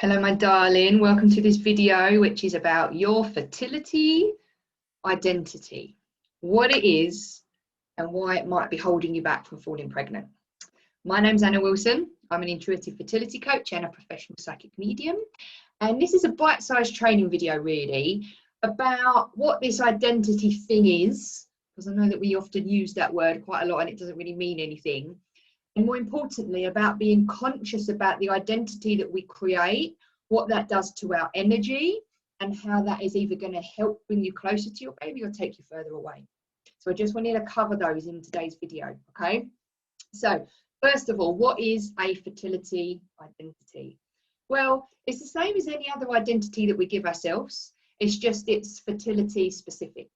Hello, my darling. Welcome to this video, which is about your fertility identity, what it is, and why it might be holding you back from falling pregnant. My name's Willson. I'm an intuitive fertility coach and a professional psychic medium. And this is a bite-sized training video, really, about what this identity thing is, because I know that we often use that word quite a lot and it doesn't really mean anything. And more importantly, about being conscious about the identity that we create, what that does to our energy, and how that is either going to help bring you closer to your baby or take you further away. So I just wanted to cover those in today's video, okay? So first of all, what is a fertility identity? Well, it's the same as any other identity that we give ourselves. It's just it's fertility specific.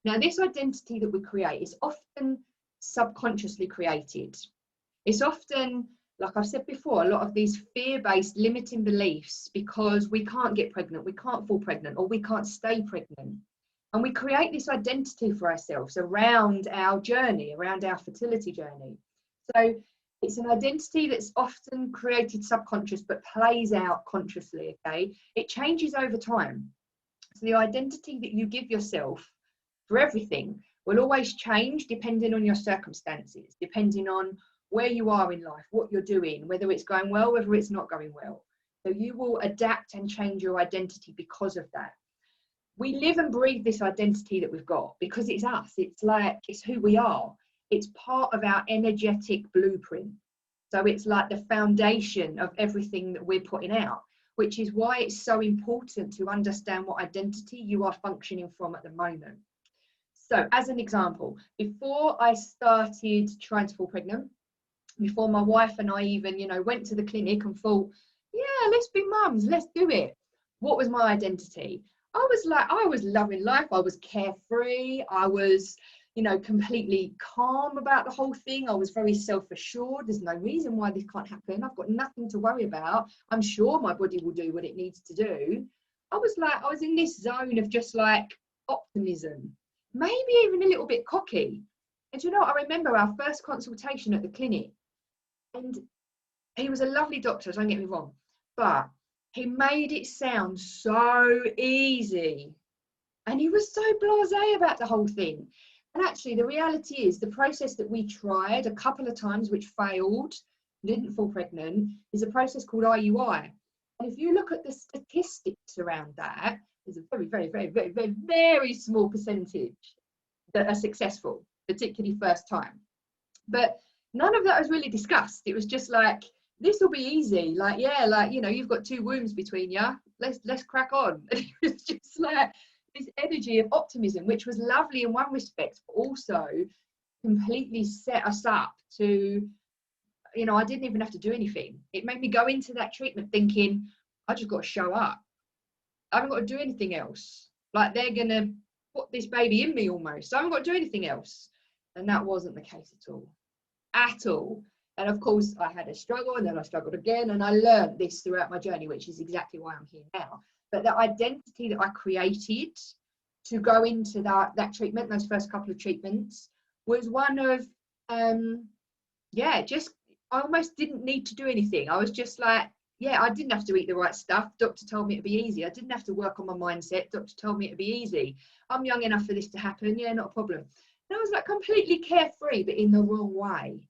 Now, this identity that we create is often subconsciously created. It's often, like I've said before, a lot of these fear-based limiting beliefs because we can't get pregnant, we can't fall pregnant, or we can't stay pregnant. And we create this identity for ourselves around our journey, around our fertility journey. So it's an identity that's often created subconscious but plays out consciously, okay? It changes over time. So the identity that you give yourself for everything will always change depending on your circumstances, depending on where you are in life, what you're doing, whether it's going well, whether it's not going well. So you will adapt and change your identity because of that. We live and breathe this identity that we've got because it's us. It's who we are. It's part of our energetic blueprint. So it's like the foundation of everything that we're putting out, which is why it's so important to understand what identity you are functioning from at the moment. So as an example, before I started trying to fall pregnant, before my wife and I even, went to the clinic and thought, yeah, let's be mums, let's do it. What was my identity? I was loving life. I was carefree. I was, completely calm about the whole thing. I was very self-assured. There's no reason why this can't happen. I've got nothing to worry about. I'm sure my body will do what it needs to do. I was in this zone of just like optimism, maybe even a little bit cocky. And I remember our first consultation at the clinic. And he was a lovely doctor, don't get me wrong, but he made it sound so easy. And he was so blasé about the whole thing. And actually, the reality is the process that we tried a couple of times, which failed, didn't fall pregnant, is a process called IUI. And if you look at the statistics around that, there's a very, very, very, very, very, very small percentage that are successful, particularly first time. But none of that was really discussed. It was just like, this will be easy. You've got 2 wombs between you. Let's crack on. And it was just like this energy of optimism, which was lovely in one respect, but also completely set us up to, I didn't even have to do anything. It made me go into that treatment thinking, I just got to show up. I haven't got to do anything else. Like they're going to put this baby in me almost. I haven't got to do anything else. And that wasn't the case at all. And of course I had a struggle, and then I struggled again, and I learned this throughout my journey, which is exactly why I'm here now. But the identity that I created to go into that treatment, those first couple of treatments, was one of I almost didn't need to do anything. I was just like, I didn't have to eat the right stuff. Doctor told me it'd be easy. I didn't have to work on my mindset. Doctor told me it'd be easy. I'm young enough for this to happen. Yeah, not a problem. And I was like completely carefree, but in the wrong way.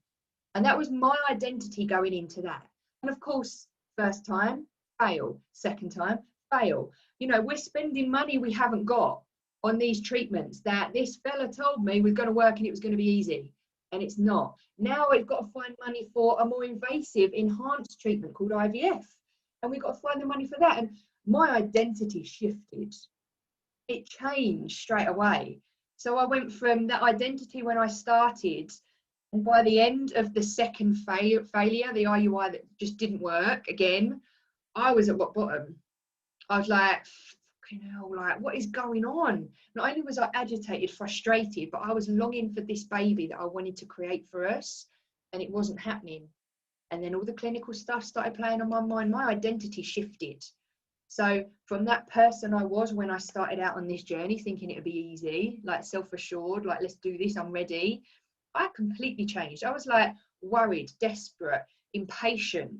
And that was my identity going into that. And of course, first time, fail. Second time, fail. We're spending money we haven't got on these treatments that this fella told me was going to work and it was going to be easy. And it's not. Now we've got to find money for a more invasive, enhanced treatment called IVF. And we've got to find the money for that. And my identity shifted. It changed straight away. So I went from that identity when I started, and by the end of the second failure, the IUI that just didn't work again, I was at rock bottom. I was like, fucking hell, like, what is going on? Not only was I agitated, frustrated, but I was longing for this baby that I wanted to create for us, and it wasn't happening. And then all the clinical stuff started playing on my mind. My identity shifted. So from that person I was when I started out on this journey, thinking it would be easy, like self-assured, like, let's do this, I'm ready, I completely changed. I was like worried, desperate, impatient.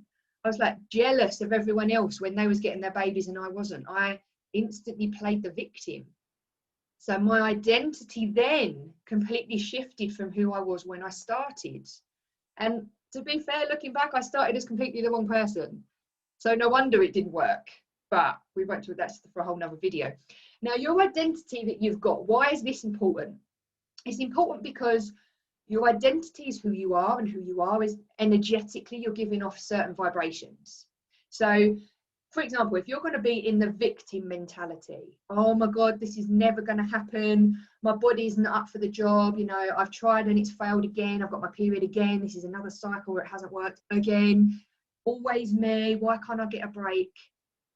I was like jealous of everyone else when they was getting their babies and I wasn't. I instantly played the victim. So my identity then completely shifted from who I was when I started. And to be fair, looking back, I started as completely the wrong person. So no wonder it didn't work. But we won't do that for a whole nother video. Now, your identity that you've got, why is this important? It's important because your identity is who you are, and who you are is energetically, you're giving off certain vibrations. So, for example, if you're going to be in the victim mentality, oh my God, this is never going to happen. My body's not up for the job. You know, I've tried and it's failed again. I've got my period again. This is another cycle where it hasn't worked again. Always me. Why can't I get a break?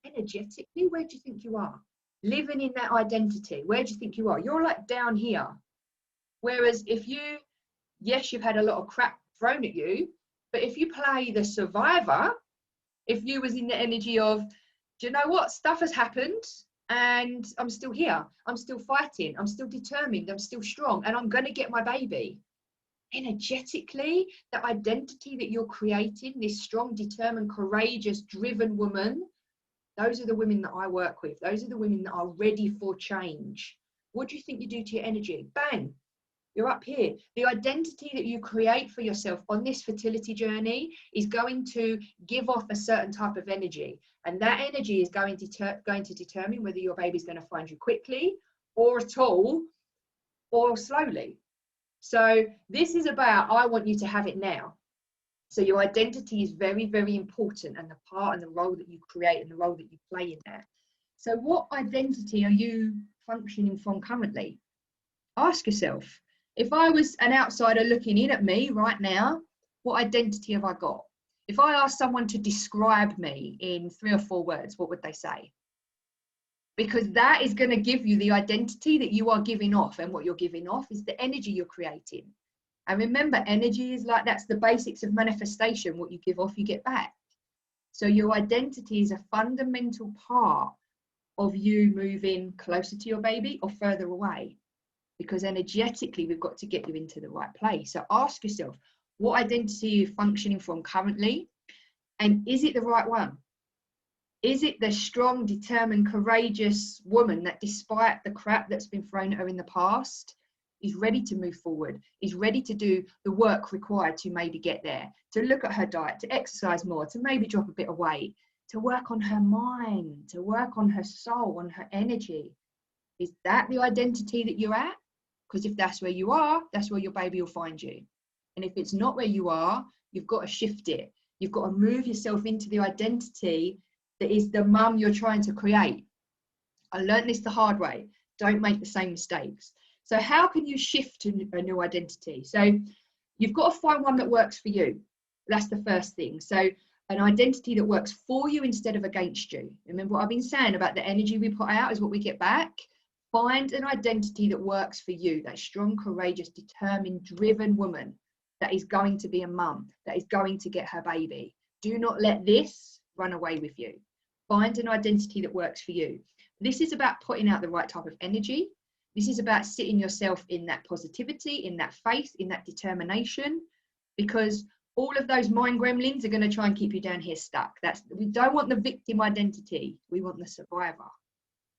Energetically, where do you think you are? Living in that identity, where do you think you are? You're like down here. Whereas if you, yes, you've had a lot of crap thrown at you, but if you play the survivor, if you was in the energy of, do you know what, stuff has happened and I'm still here, I'm still fighting, I'm still determined, I'm still strong, and I'm going to get my baby. Energetically, the identity that you're creating, this strong, determined, courageous, driven woman, those are the women that I work with. Those are the women that are ready for change. What do you think you do to your energy? Bang, you're up here. The identity that you create for yourself on this fertility journey is going to give off a certain type of energy. And that energy is going to determine whether your baby's going to find you quickly or at all or slowly. So this is about, I want you to have it now. So your identity is very, very important, and the part and the role that you create and the role that you play in that. So what identity are you functioning from currently? Ask yourself. If I was an outsider looking in at me right now, what identity have I got? If I asked someone to describe me in 3 or 4 words, what would they say? Because that is going to give you the identity that you are giving off, and what you're giving off is the energy you're creating. And remember, energy is like, that's the basics of manifestation. What you give off, you get back. So your identity is a fundamental part of you moving closer to your baby or further away. Because energetically, we've got to get you into the right place. So ask yourself, what identity are you functioning from currently? And is it the right one? Is it the strong, determined, courageous woman that, despite the crap that's been thrown at her in the past, is ready to move forward, is ready to do the work required to maybe get there, to look at her diet, to exercise more, to maybe drop a bit of weight, to work on her mind, to work on her soul, on her energy? Is that the identity that you're at? Because if that's where you are, that's where your baby will find you. And if it's not where you are, you've got to shift it. You've got to move yourself into the identity that is the mum you're trying to create. I learned this the hard way. Don't make the same mistakes. So how can you shift to a new identity? So you've got to find one that works for you. That's the first thing. So an identity that works for you instead of against you. Remember what I've been saying about the energy we put out is what we get back. Find an identity that works for you, that strong, courageous, determined, driven woman that is going to be a mum, that is going to get her baby. Do not let this run away with you. Find an identity that works for you. This is about putting out the right type of energy. This is about sitting yourself in that positivity, in that faith, in that determination, because all of those mind gremlins are going to try and keep you down here stuck. We don't want the victim identity. We want the survivor.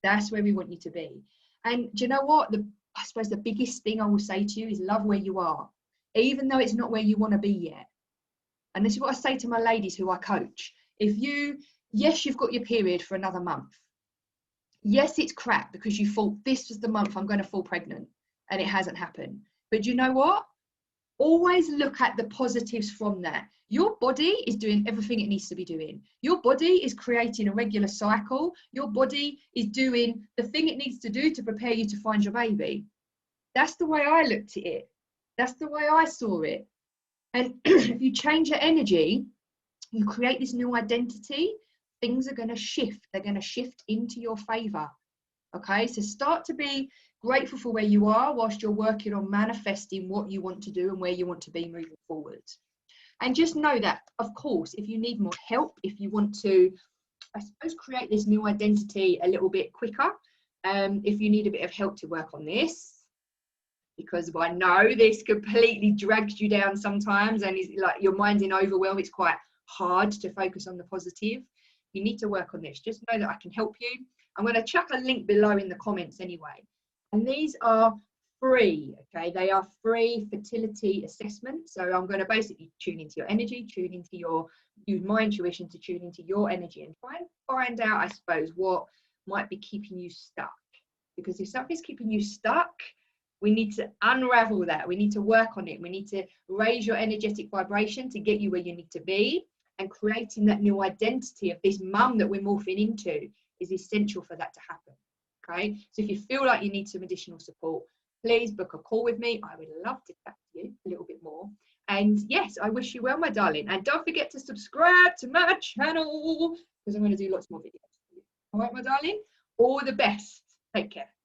That's where we want you to be. And do you know what? I suppose the biggest thing I will say to you is love where you are, even though it's not where you want to be yet. And this is what I say to my ladies who I coach. Yes, you've got your period for another month. Yes, it's crap because you thought this was the month I'm going to fall pregnant and it hasn't happened. But you know what? Always look at the positives from that. Your body is doing everything it needs to be doing. Your body is creating a regular cycle. Your body is doing the thing it needs to do to prepare you to find your baby. That's the way I looked at it. That's the way I saw it. And if you change your energy, you create this new identity, things are going to shift. They're going to shift into your favor. Okay, so start to be grateful for where you are whilst you're working on manifesting what you want to do and where you want to be moving forward. And just know that, of course, if you need more help, if you want to, I suppose, create this new identity a little bit quicker, if you need a bit of help to work on this, because I know this completely drags you down sometimes and is like your mind's in overwhelm, it's quite hard to focus on the positive, you need to work on this. Just know that I can help you. I'm going to chuck a link below in the comments anyway. And these are free, okay? They are free fertility assessments. So I'm going to basically tune into your energy, use my intuition to tune into your energy and try and find out, I suppose, what might be keeping you stuck. Because if something's keeping you stuck, we need to unravel that. We need to work on it. We need to raise your energetic vibration to get you where you need to be. And creating that new identity of this mum that we're morphing into is essential for that to happen. Okay, so if you feel like you need some additional support, please book a call with me. I would love to chat to you a little bit more. And yes, I wish you well, my darling. And don't forget to subscribe to my channel because I'm going to do lots more videos for you. All right, my darling. All the best. Take care.